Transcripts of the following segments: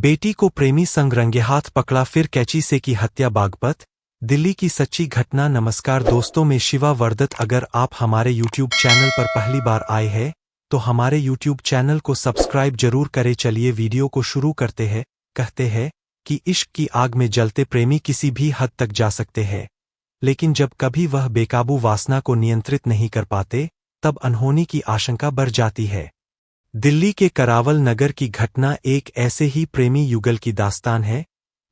बेटी को प्रेमी संग रंगे हाथ पकड़ा फिर कैंची से की हत्या। बागपत, दिल्ली की सच्ची घटना। नमस्कार दोस्तों, मैं शिवा वर्दत। अगर आप हमारे YouTube चैनल पर पहली बार आए हैं तो हमारे YouTube चैनल को सब्सक्राइब जरूर करें। चलिए वीडियो को शुरू करते हैं। कहते हैं कि इश्क की आग में जलते प्रेमी किसी भी हद तक जा सकते हैं, लेकिन जब कभी वह बेकाबू वासना को नियंत्रित नहीं कर पाते तब अनहोनी की आशंका बढ़ जाती है। दिल्ली के करावल नगर की घटना एक ऐसे ही प्रेमी युगल की दास्तान है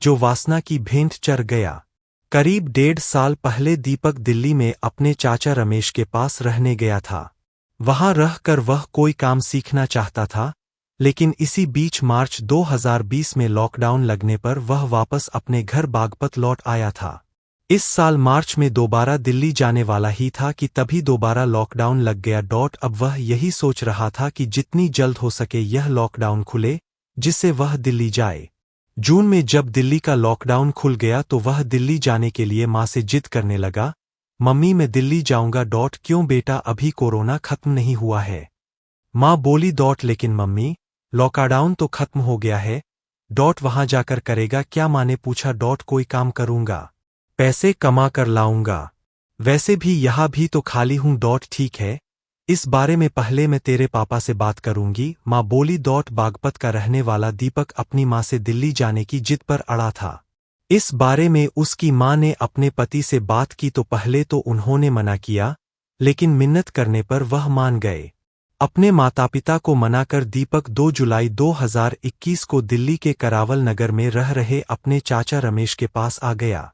जो वासना की भेंट चढ़ गया। करीब 1.5 साल पहले दीपक दिल्ली में अपने चाचा रमेश के पास रहने गया था। वहां रहकर वह कोई काम सीखना चाहता था, लेकिन इसी बीच मार्च 2020 में लॉकडाउन लगने पर वह वापस अपने घर बागपत लौट आया था। इस साल मार्च में दोबारा दिल्ली जाने वाला ही था कि तभी दोबारा लॉकडाउन लग गया। अब वह यही सोच रहा था कि जितनी जल्द हो सके यह लॉकडाउन खुले जिससे वह दिल्ली जाए। जून में जब दिल्ली का लॉकडाउन खुल गया तो वह दिल्ली जाने के लिए मां से जिद करने लगा, मम्मी मैं दिल्ली जाऊंगा। क्यों बेटा, अभी कोरोना खत्म नहीं हुआ है। मां बोली, लेकिन मम्मी लॉकडाउन तो खत्म हो गया है। वहां जाकर करेगा क्या? मां ने पूछा। कोई काम करूंगा, पैसे कमा कर लाऊंगा, वैसे भी यहां भी तो खाली हूं। ठीक है, इस बारे में पहले मैं तेरे पापा से बात करूंगी, मां बोली। बागपत का रहने वाला दीपक अपनी मां से दिल्ली जाने की जिद पर अड़ा था। इस बारे में उसकी मां ने अपने पति से बात की तो पहले तो उन्होंने मना किया, लेकिन मिन्नत करने पर वह मान गए। अपने माता पिता को मनाकर दीपक 2 जुलाई 2021 को दिल्ली के करावल नगर में रह रहे अपने चाचा रमेश के पास आ गया।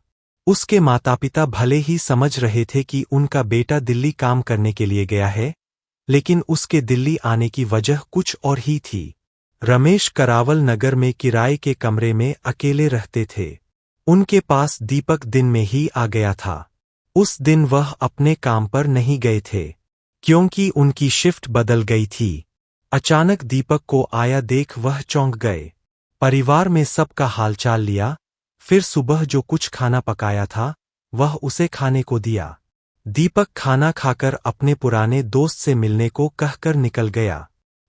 उसके माता पिता भले ही समझ रहे थे कि उनका बेटा दिल्ली काम करने के लिए गया है, लेकिन उसके दिल्ली आने की वजह कुछ और ही थी। रमेश करावल नगर में किराए के कमरे में अकेले रहते थे। उनके पास दीपक दिन में ही आ गया था। उस दिन वह अपने काम पर नहीं गए थे क्योंकि उनकी शिफ्ट बदल गई थी। अचानक दीपक को आया देख वह चौंक गए। परिवार में सबका हालचाल लिया, फिर सुबह जो कुछ खाना पकाया था वह उसे खाने को दिया। दीपक खाना खाकर अपने पुराने दोस्त से मिलने को कहकर निकल गया।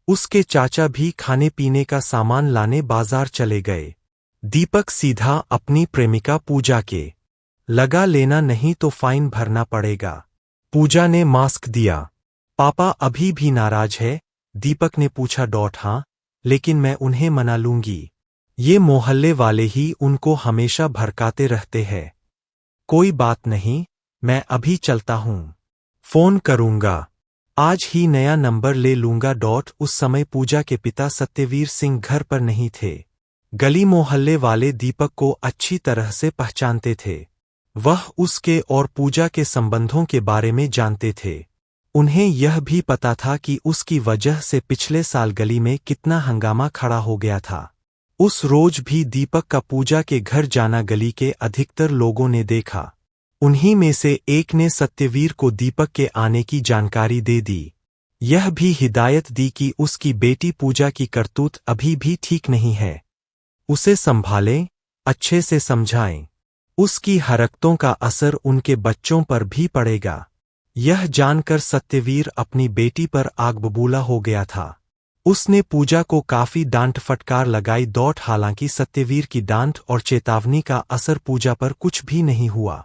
उसके चाचा भी खाने पीने का सामान लाने बाजार चले गए। दीपक सीधा अपनी प्रेमिका पूजा के लगा, लेना नहीं तो फाइन भरना पड़ेगा। पूजा ने मास्क दिया। पापा अभी भी नाराज है? दीपक ने पूछा। हाँ, लेकिन मैं उन्हें मना लूंगी। ये मोहल्ले वाले ही उनको हमेशा भड़काते रहते हैं। कोई बात नहीं, मैं अभी चलता हूं, फोन करूंगा, आज ही नया नंबर ले लूंगा। उस समय पूजा के पिता सत्यवीर सिंह घर पर नहीं थे। गली मोहल्ले वाले दीपक को अच्छी तरह से पहचानते थे। वह उसके और पूजा के संबंधों के बारे में जानते थे। उन्हें यह भी पता था कि उसकी वजह से पिछले साल गली में कितना हंगामा खड़ा हो गया था। उस रोज भी दीपक का पूजा के घर जाना गली के अधिकतर लोगों ने देखा। उन्हीं में से एक ने सत्यवीर को दीपक के आने की जानकारी दे दी। यह भी हिदायत दी कि उसकी बेटी पूजा की करतूत अभी भी ठीक नहीं है, उसे संभालें, अच्छे से समझाएं। उसकी हरकतों का असर उनके बच्चों पर भी पड़ेगा। यह जानकर सत्यवीर अपनी बेटी पर आग बबूला हो गया था। उसने पूजा को काफी डांट फटकार लगाई। हालांकि सत्यवीर की डांट और चेतावनी का असर पूजा पर कुछ भी नहीं हुआ।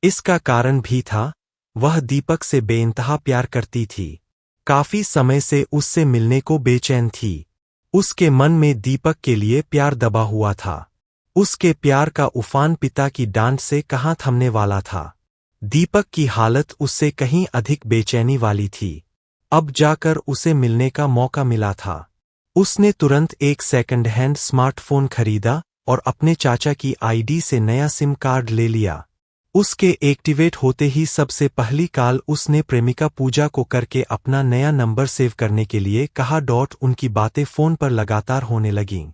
इसका कारण भी था, वह दीपक से बेइंतहा प्यार करती थी। काफी समय से उससे मिलने को बेचैन थी। उसके मन में दीपक के लिए प्यार दबा हुआ था। उसके प्यार का उफान पिता की डांट से कहाँ थमने वाला था। दीपक की हालत उससे कहीं अधिक बेचैनी वाली थी। अब जाकर उसे मिलने का मौका मिला था। उसने तुरंत एक सेकंड हैंड स्मार्टफोन खरीदा और अपने चाचा की आईडी से नया सिम कार्ड ले लिया। उसके एक्टिवेट होते ही सबसे पहली कॉल उसने प्रेमिका पूजा को करके अपना नया नंबर सेव करने के लिए कहा। उनकी बातें फोन पर लगातार होने लगीं।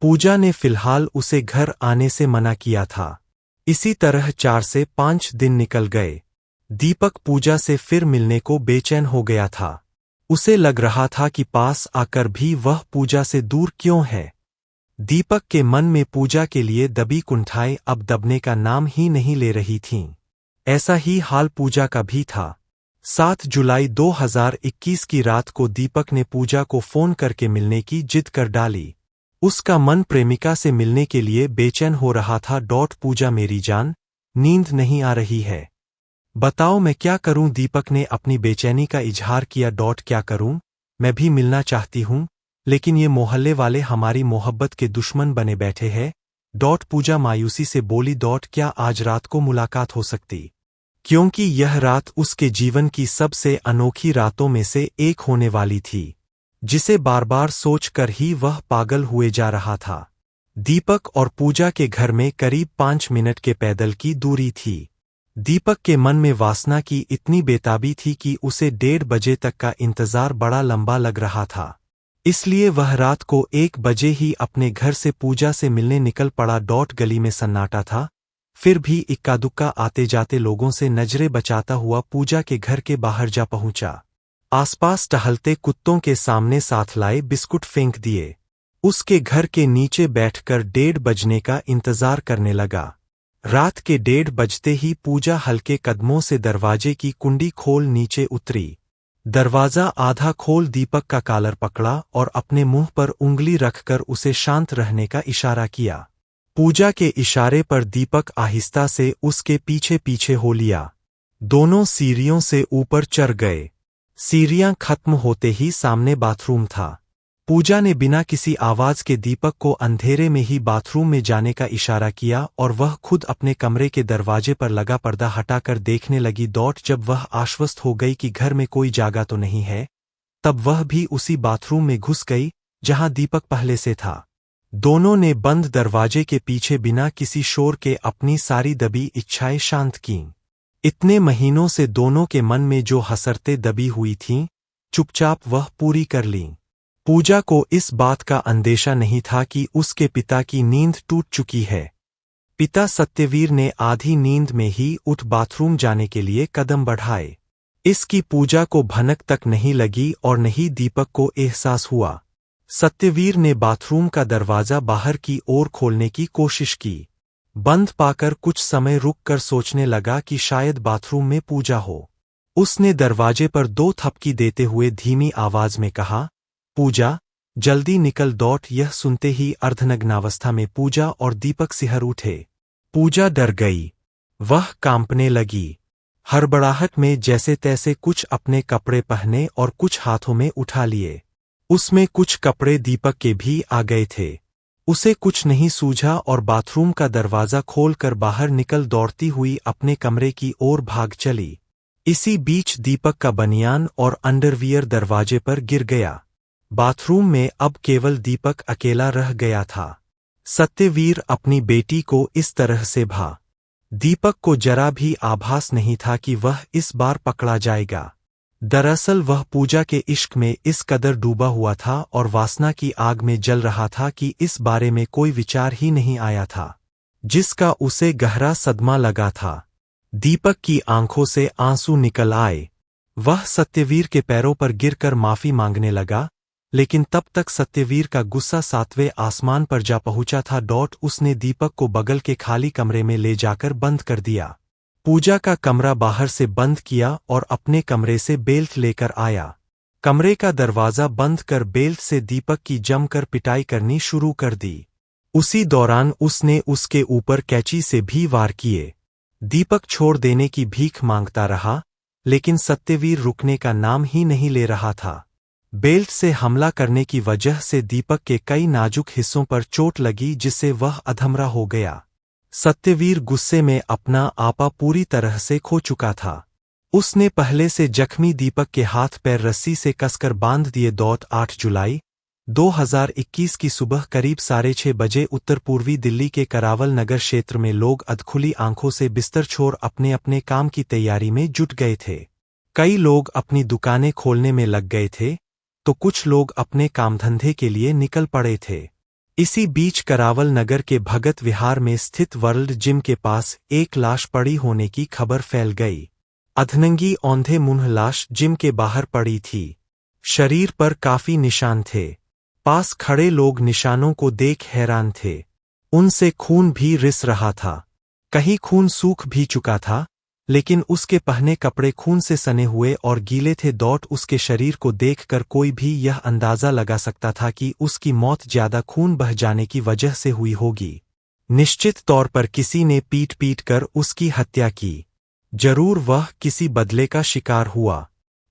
पूजा ने फिलहाल उसे घर आने से मना किया था। इसी तरह 4 से 5 दिन निकल गए। दीपक पूजा से फिर मिलने को बेचैन हो गया था। उसे लग रहा था कि पास आकर भी वह पूजा से दूर क्यों है। दीपक के मन में पूजा के लिए दबी कुंठाएं अब दबने का नाम ही नहीं ले रही थीं। ऐसा ही हाल पूजा का भी था। 7 जुलाई 2021 की रात को दीपक ने पूजा को फोन करके मिलने की जिद कर डाली। उसका मन प्रेमिका से मिलने के लिए बेचैन हो रहा था। पूजा मेरी जान, नींद नहीं आ रही है। बताओ मैं क्या करूं? दीपक ने अपनी बेचैनी का इजहार किया। क्या करूं? मैं भी मिलना चाहती हूं, लेकिन ये मोहल्ले वाले हमारी मोहब्बत के दुश्मन बने बैठे हैं। पूजा मायूसी से बोली। क्या आज रात को मुलाकात हो सकती? क्योंकि यह रात उसके जीवन की सबसे अनोखी रातों में से एक होने वाली थी, जिसे बार बार सोचकर ही वह पागल हुए जा रहा था। दीपक और पूजा के घर में करीब 5 मिनट के पैदल की दूरी थी। दीपक के मन में वासना की इतनी बेताबी थी कि उसे 1:30 बजे तक का इंतजार बड़ा लंबा लग रहा था। इसलिए वह रात को 1 बजे ही अपने घर से पूजा से मिलने निकल पड़ा। गली में सन्नाटा था, फिर भी इक्का दुक्का आते जाते लोगों से नजरें बचाता हुआ पूजा के घर के बाहर जा पहुंचा। आसपास टहलते कुत्तों के सामने साथ लाए बिस्कुट फेंक दिए। उसके घर के नीचे बैठकर 1:30 बजने का इंतजार करने लगा। रात के 1:30 बजते ही पूजा हल्के कदमों से दरवाजे की कुंडी खोल नीचे उतरी। दरवाजा आधा खोल दीपक का कॉलर पकड़ा और अपने मुंह पर उंगली रखकर उसे शांत रहने का इशारा किया। पूजा के इशारे पर दीपक आहिस्ता से उसके पीछे पीछे हो लिया। दोनों सीढ़ियों से ऊपर चढ़ गए। सीढ़ियां खत्म होते ही सामने बाथरूम था। पूजा ने बिना किसी आवाज के दीपक को अंधेरे में ही बाथरूम में जाने का इशारा किया और वह खुद अपने कमरे के दरवाजे पर लगा पर्दा हटाकर देखने लगी। जब वह आश्वस्त हो गई कि घर में कोई जागा तो नहीं है, तब वह भी उसी बाथरूम में घुस गई जहां दीपक पहले से था। दोनों ने बंद दरवाजे के पीछे बिना किसी शोर के अपनी सारी दबी इच्छाएं शांत कीं। इतने महीनों से दोनों के मन में जो हसरतें दबी हुई थीं, चुपचाप वह पूरी कर लीं। पूजा को इस बात का अंदेशा नहीं था कि उसके पिता की नींद टूट चुकी है। पिता सत्यवीर ने आधी नींद में ही उठ बाथरूम जाने के लिए कदम बढ़ाए। इसकी पूजा को भनक तक नहीं लगी और नहीं दीपक को एहसास हुआ। सत्यवीर ने बाथरूम का दरवाजा बाहर की ओर खोलने की कोशिश की। बंद पाकर कुछ समय रुककर सोचने लगा कि शायद बाथरूम में पूजा हो। उसने दरवाजे पर 2 थपकी देते हुए धीमी आवाज में कहा, पूजा, जल्दी निकल। यह सुनते ही अर्धनग्नावस्था में पूजा और दीपक सिहर उठे। पूजा डर गई। वह कांपने लगी। हड़बड़ाहट में जैसे तैसे कुछ अपने कपड़े पहने और कुछ हाथों में उठा लिए। उसमें कुछ कपड़े दीपक के भी आ गए थे। उसे कुछ नहीं सूझा और बाथरूम का दरवाजा खोलकर बाहर निकल दौड़ती हुई अपने कमरे की ओर भाग चली। इसी बीच दीपक का बनियान और अंडरवियर दरवाजे पर गिर गया। बाथरूम में अब केवल दीपक अकेला रह गया था। सत्यवीर अपनी बेटी को इस तरह से भा। दीपक को जरा भी आभास नहीं था कि वह इस बार पकड़ा जाएगा। दरअसल वह पूजा के इश्क में इस कदर डूबा हुआ था और वासना की आग में जल रहा था कि इस बारे में कोई विचार ही नहीं आया था, जिसका उसे गहरा सदमा लगा था। दीपक की आंखों से आंसू निकल आए। वह सत्यवीर के पैरों पर गिरकर माफी मांगने लगा, लेकिन तब तक सत्यवीर का गुस्सा 7वें आसमान पर जा पहुंचा था। उसने दीपक को बगल के खाली कमरे में ले जाकर बंद कर दिया। पूजा का कमरा बाहर से बंद किया और अपने कमरे से बेल्ट लेकर आया। कमरे का दरवाजा बंद कर बेल्ट से दीपक की जमकर पिटाई करनी शुरू कर दी। उसी दौरान उसने उसके ऊपर कैंची से भी वार किए। दीपक छोड़ देने की भीख मांगता रहा, लेकिन सत्यवीर रुकने का नाम ही नहीं ले रहा था। बेल्ट से हमला करने की वजह से दीपक के कई नाजुक हिस्सों पर चोट लगी, जिससे वह अधमरा हो गया। सत्यवीर गुस्से में अपना आपा पूरी तरह से खो चुका था। उसने पहले से जख्मी दीपक के हाथ पैर रस्सी से कसकर बांध दिए। 8 जुलाई 2021 की सुबह करीब 6:30 बजे उत्तर पूर्वी दिल्ली के करावल नगर क्षेत्र में लोग अधखुली आंखों से बिस्तर छोड़ अपने अपने काम की तैयारी में जुट गए थे। कई लोग अपनी दुकानें खोलने में लग गए थे, तो कुछ लोग अपने कामधंधे के लिए निकल पड़े थे। इसी बीच करावल नगर के भगत विहार में स्थित वर्ल्ड जिम के पास एक लाश पड़ी होने की खबर फैल गई। अधनंगी औंधे मुंह लाश जिम के बाहर पड़ी थी। शरीर पर काफी निशान थे। पास खड़े लोग निशानों को देख हैरान थे। उनसे खून भी रिस रहा था। कहीं खून सूख भी चुका था, लेकिन उसके पहने कपड़े खून से सने हुए और गीले थे। उसके शरीर को देखकर कोई भी यह अंदाजा लगा सकता था कि उसकी मौत ज्यादा खून बह जाने की वजह से हुई होगी। निश्चित तौर पर किसी ने पीट पीट कर उसकी हत्या की। जरूर वह किसी बदले का शिकार हुआ।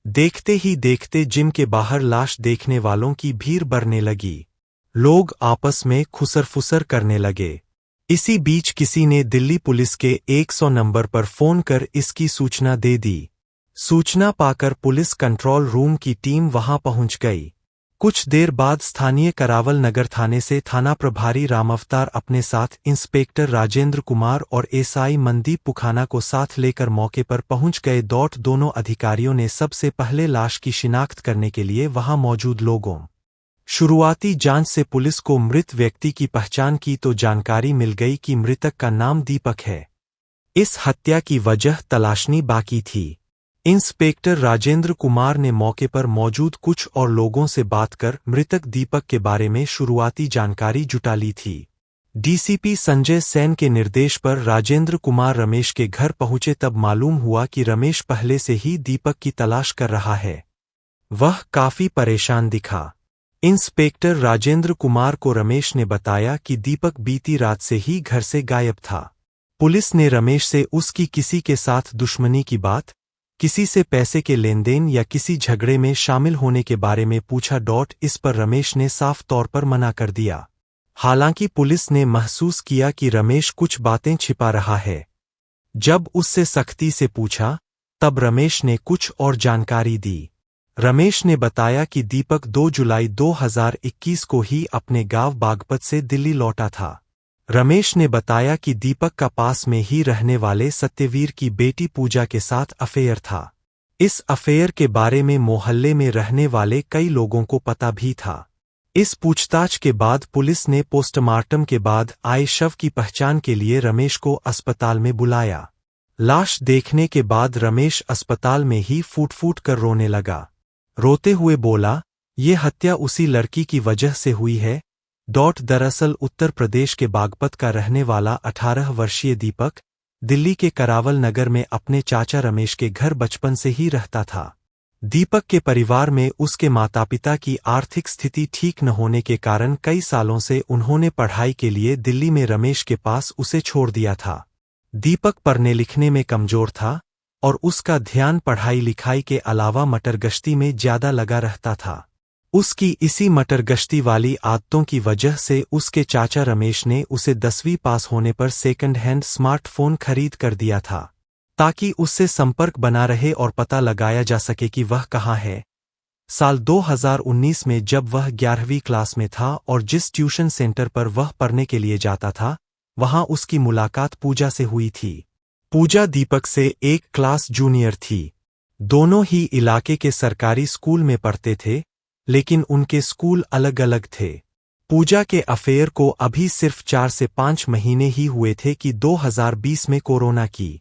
देखते ही देखते जिम के बाहर लाश देखने वालों की भीड़ बढ़ने लगी। लोग आपस में खुसर-फुसर करने लगे। इसी बीच किसी ने दिल्ली पुलिस के 100 नंबर पर फोन कर इसकी सूचना दे दी। सूचना पाकर पुलिस कंट्रोल रूम की टीम वहां पहुंच गई। कुछ देर बाद स्थानीय करावल नगर थाने से थाना प्रभारी रामावतार अपने साथ इंस्पेक्टर राजेंद्र कुमार और एसआई मनदीप पुखाना को साथ लेकर मौके पर पहुंच गए। दोनों अधिकारियों ने सबसे पहले लाश की शिनाख्त करने के लिए वहां मौजूद लोगों शुरुआती जांच से पुलिस को मृत व्यक्ति की पहचान की तो जानकारी मिल गई कि मृतक का नाम दीपक है। इस हत्या की वजह तलाशनी बाकी थी। इंस्पेक्टर राजेंद्र कुमार ने मौके पर मौजूद कुछ और लोगों से बात कर मृतक दीपक के बारे में शुरुआती जानकारी जुटा ली थी। डीसीपी संजय सेन के निर्देश पर राजेंद्र कुमार रमेश के घर पहुंचे तब मालूम हुआ कि रमेश पहले से ही दीपक की तलाश कर रहा है। वह काफी परेशान दिखा। इंस्पेक्टर राजेंद्र कुमार को रमेश ने बताया कि दीपक बीती रात से ही घर से गायब था। पुलिस ने रमेश से उसकी किसी के साथ दुश्मनी की बात, किसी से पैसे के लेनदेन या किसी झगड़े में शामिल होने के बारे में पूछा। इस पर रमेश ने साफ तौर पर मना कर दिया। हालांकि पुलिस ने महसूस किया कि रमेश कुछ बातें छिपा रहा है। जब उससे सख्ती से पूछा, तब रमेश ने कुछ और जानकारी दी। रमेश ने बताया कि दीपक 2 जुलाई 2021 को ही अपने गांव बागपत से दिल्ली लौटा था। रमेश ने बताया कि दीपक का पास में ही रहने वाले सत्यवीर की बेटी पूजा के साथ अफेयर था। इस अफेयर के बारे में मोहल्ले में रहने वाले कई लोगों को पता भी था। इस पूछताछ के बाद पुलिस ने पोस्टमार्टम के बाद आए शव की पहचान के लिए रमेश को अस्पताल में बुलाया। लाश देखने के बाद रमेश अस्पताल में ही फूट-फूट कर रोने लगा। रोते हुए बोला, ये हत्या उसी लड़की की वजह से हुई है। दरअसल उत्तर प्रदेश के बागपत का रहने वाला 18 वर्षीय दीपक दिल्ली के करावल नगर में अपने चाचा रमेश के घर बचपन से ही रहता था। दीपक के परिवार में उसके माता पिता की आर्थिक स्थिति ठीक न होने के कारण कई सालों से उन्होंने पढ़ाई के लिए दिल्ली में रमेश के पास उसे छोड़ दिया था। दीपक पढ़ने लिखने में कमजोर था और उसका ध्यान पढ़ाई लिखाई के अलावा मटरगश्ती में ज्यादा लगा रहता था। उसकी इसी मटरगश्ती वाली आदतों की वजह से उसके चाचा रमेश ने उसे 10वीं पास होने पर सेकंड हैंड स्मार्टफोन खरीद कर दिया था, ताकि उससे संपर्क बना रहे और पता लगाया जा सके कि वह कहाँ है। साल 2019 में जब वह 11वीं क्लास में था और जिस ट्यूशन सेंटर पर वह पढ़ने के लिए जाता था, वहां उसकी मुलाकात पूजा से हुई थी। पूजा दीपक से एक क्लास जूनियर थी। दोनों ही इलाके के सरकारी स्कूल में पढ़ते थे, लेकिन उनके स्कूल अलग अलग थे। पूजा के अफेयर को अभी सिर्फ 4 से 5 महीने ही हुए थे कि 2020 में कोरोना की